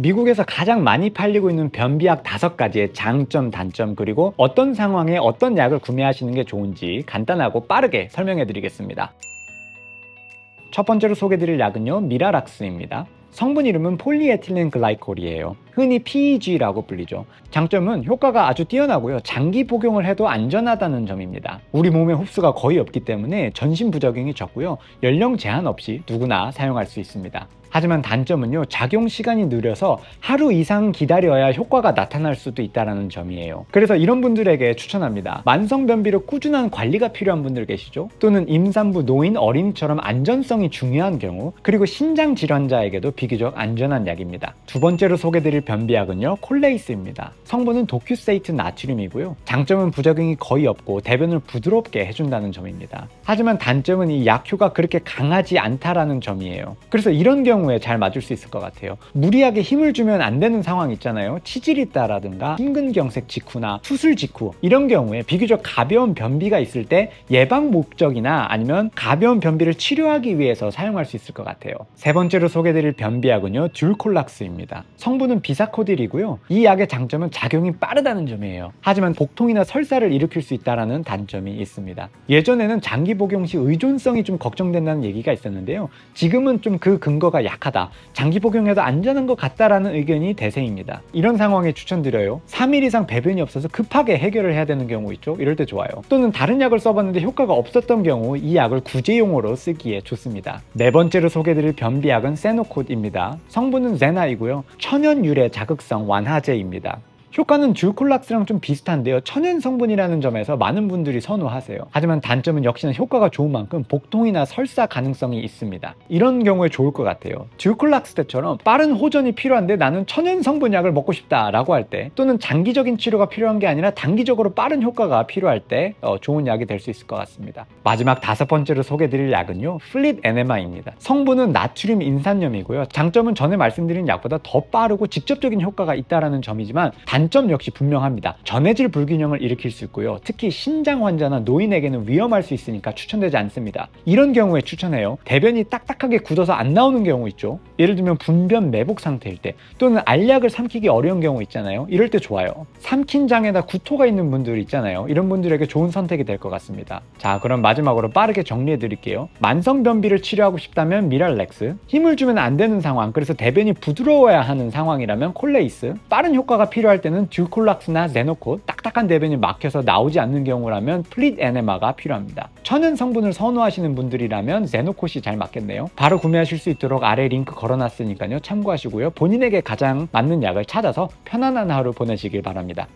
미국에서 가장 많이 팔리고 있는 변비약 5가지의 장점, 단점, 그리고 어떤 상황에 어떤 약을 구매하시는 게 좋은지 간단하고 빠르게 설명해 드리겠습니다. 첫 번째로 소개드릴 약은요, 미라락스입니다. 성분 이름은 폴리에틸렌 글라이콜이에요. 흔히 PEG라고 불리죠. 장점은 효과가 아주 뛰어나고요. 장기 복용을 해도 안전하다는 점입니다. 우리 몸에 흡수가 거의 없기 때문에 전신 부작용이 적고요. 연령 제한 없이 누구나 사용할 수 있습니다. 하지만 단점은요, 작용 시간이 느려서 하루 이상 기다려야 효과가 나타날 수도 있다는 점이에요. 그래서 이런 분들에게 추천합니다. 만성 변비로 꾸준한 관리가 필요한 분들 계시죠? 또는 임산부, 노인, 어린이처럼 안전성이 중요한 경우, 그리고 신장 질환자에게도 비교적 안전한 약입니다. 두 번째로 소개드릴 변비약은요, 콜레이스입니다. 성분은 도큐세이트 나트륨이고요. 장점은 부작용이 거의 없고 대변을 부드럽게 해준다는 점입니다. 하지만 단점은 이 약효가 그렇게 강하지 않다라는 점이에요. 그래서 이런 경우에 잘 맞을 수 있을 것 같아요. 무리하게 힘을 주면 안 되는 상황 있잖아요. 치질이 있다라든가 심근경색 직후나 수술 직후, 이런 경우에 비교적 가벼운 변비가 있을 때 예방 목적이나 아니면 가벼운 변비를 치료하기 위해서 사용할 수 있을 것 같아요. 세 번째로 소개드릴 변비약은요, 듀콜락스입니다. 성분은 비사코딜이고요. 이 약의 장점은 작용이 빠르다는 점이에요. 하지만 복통이나 설사를 일으킬 수 있다는 단점이 있습니다. 예전에는 장기 복용 시 의존성이 좀 걱정된다는 얘기가 있었는데요. 지금은 좀 그 근거가 약하다, 장기 복용해도 안전한 것 같다라는 의견이 대세입니다. 이런 상황에 추천드려요. 3일 이상 배변이 없어서 급하게 해결을 해야 되는 경우 있죠. 이럴 때 좋아요. 또는 다른 약을 써봤는데 효과가 없었던 경우 이 약을 구제용으로 쓰기에 좋습니다. 네 번째로 소개드릴 변비약은 세노콧입니다. 성분은 제나이고요. 천연 유래 자극성 완화제입니다. 효과는 듀콜락스랑 좀 비슷한데요, 천연 성분이라는 점에서 많은 분들이 선호하세요. 하지만 단점은 역시나 효과가 좋은 만큼 복통이나 설사 가능성이 있습니다. 이런 경우에 좋을 것 같아요. 듀콜락스 때처럼 빠른 호전이 필요한데 나는 천연 성분 약을 먹고 싶다 라고 할 때, 또는 장기적인 치료가 필요한 게 아니라 단기적으로 빠른 효과가 필요할 때 좋은 약이 될 수 있을 것 같습니다. 마지막 5번째로 소개드릴 약은요, 플릿 에네마입니다. 성분은 나트륨 인산염이고요. 장점은 전에 말씀드린 약보다 더 빠르고 직접적인 효과가 있다는 점이지만 단점 역시 분명합니다. 전해질 불균형을 일으킬 수 있고요. 특히 신장 환자나 노인에게는 위험할 수 있으니까 추천되지 않습니다. 이런 경우에 추천해요. 대변이 딱딱하게 굳어서 안 나오는 경우 있죠. 예를 들면 분변 매복 상태일 때, 또는 알약을 삼키기 어려운 경우 있잖아요. 이럴 때 좋아요. 삼킨 장에다 구토가 있는 분들 있잖아요. 이런 분들에게 좋은 선택이 될 것 같습니다. 자, 그럼 마지막으로 빠르게 정리해 드릴게요. 만성 변비를 치료하고 싶다면 미랄렉스, 힘을 주면 안 되는 상황, 그래서 대변이 부드러워야 하는 상황이라면 콜레이스, 빠른 효과가 필요할 때는 듀콜락스나 제노콧, 딱딱한 대변이 막혀서 나오지 않는 경우라면 플릿 에네마가 필요합니다. 천연 성분을 선호하시는 분들이라면 제노콧이 잘 맞겠네요. 바로 구매하실 수 있도록 아래 링크 걸어놨으니까요, 참고하시고요. 본인에게 가장 맞는 약을 찾아서 편안한 하루 보내시길 바랍니다.